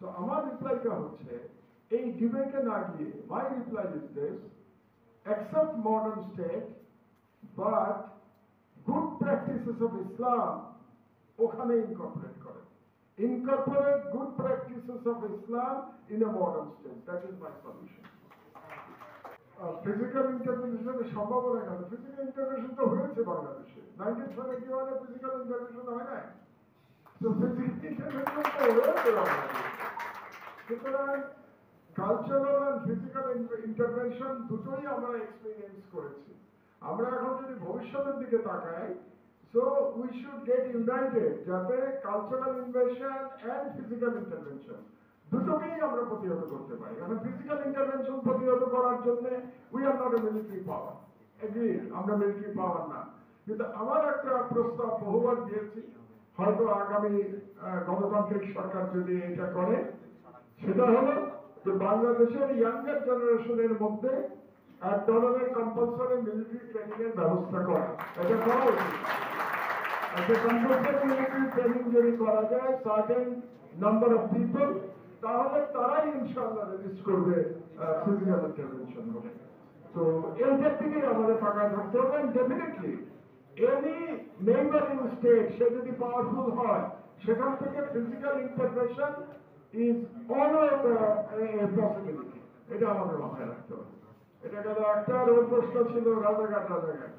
So আমার রিপ্লাইটা হচ্ছে এই ডিবেটে না গিয়ে my reply is this, accept modern state but good practices of Islam ওখানে ইনকর্পোরেট করে, incorporate good practices of Islam in a modern state. That is my solution. Physical ইন্টারভেনশনের সম্ভাবনা কেন? ফিজিক্যাল ইন্টারভেনশন তো হয়েছে বাংলাদেশে 1971 ফিজিক্যাল ইন্টারভেনশন হয় না, তো ফিজিক্যাল ইন্টারভেনশন তো হয়েছে বাংলাদেশে। সুতরাং কালচারাল অ্যান্ড ফিজিক্যাল ইন্টারভেনশন দুটোই আমরা এক্সপিরিয়েন্স করেছি। আমরা এখন যদি ভবিষ্যতের দিকে তাকাই, so we should get united, যাতে cultural invasion and physical intervention দুটোকেই আমরা প্রতিহত করতে পারি। কারণ ফিজিক্যাল ইন্টারভেনশন প্রতিহত করার জন্য we are not a military power, agreed, আমরা মিলিটারি পাওয়ার না। কিন্তু আমার একটা প্রস্তাব বহুবার দিয়েছি, হয়তো আগামী গণতান্ত্রিক সরকার যদি এটা করে, সেটা হলো যে বাংলাদেশের ইয়াঙ্গার জেনারেশনের মধ্যে এক ধরনের কম্পালসরি মিলিটারি ট্রেনিং এর ব্যবস্থা করা, এটা করা উচিত। একটা কম্পালসরি মিলিটারি ট্রেনিং যদি করা যায় সার্টেন নাম্বার অফ পিপল, তাহলে তারাই ইনশাআল্লাহ রেজিস্ট করবে ফিজিক্যাল ইন্টারভেনশন হবে। তো এইটার দিকেই আমাদের তাকায় থাকতে হবে। ডেফিনেটলি এনি নেইবারিং স্টেট সে যদি পাওয়ারফুল হয়, সেখান থেকে physical intervention is always a possibility, এটা আমাদের মাথায় রাখতে হবে। এটা গেল একটা। আর ওর প্রশ্ন ছিল রাজাকার রাজাকার।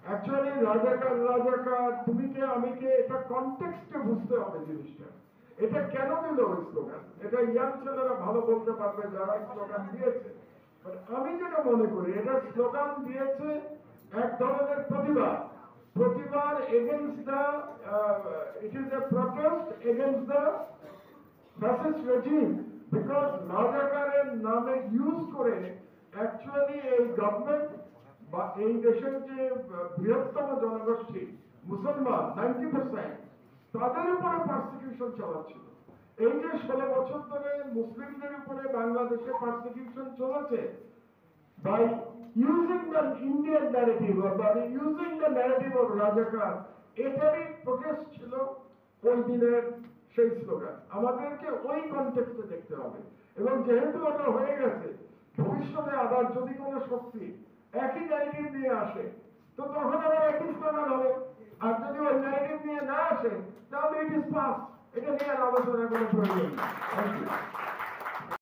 অ্যাকচুয়ালি রাজাকার তুমি কে আমি কে, এটা কনটেক্সটে বুঝতে হবে জিনিসটা। এটা কেন দিল ওই স্লোগান, এটা ইয়াং ছেলেরা ভালো বলতে পারবে যারা স্লোগান দিয়েছে। আমি যেটা মনে করি, এটা স্লোগান দিয়েছে এক ধরনের প্রতিবাদ against the, it is a protest against the fascist regime. Because রাজাকারের নামে ইউজ করে অ্যাকচুয়ালি এই গভর্নমেন্ট বা এই দেশের যে বৃহত্তম জনগোষ্ঠী মুসলমান 90%, তাদের উপরে পারসিকিউশন চালাচ্ছিল। এই যে 16 বছর ধরে মুসলিমদের উপরে বাংলাদেশে পারসিকিউশন চলেছে, by using the Indian narrative বা using the narrative of Razakar, এটারই প্রোটেস্ট ছিল ওই দিনের সেই স্লোগান। আমাদেরকে ওই কনটেক্সটে দেখতে হবে। এবং যেহেতু ওটা হয়ে গেছে, ভবিষ্যতে আবার যদি কোনো শক্তি একই ন্যারেটিভ নিয়ে আসে, তো তখন আবার একই স্লোগান হবে। আর যদি ওই ন্যারেটিভ নিয়ে না আসে, তাহলে ইট ইজ পাস, এটা নিয়ে আর আলোচনা কোনো প্রয়োজন নেই।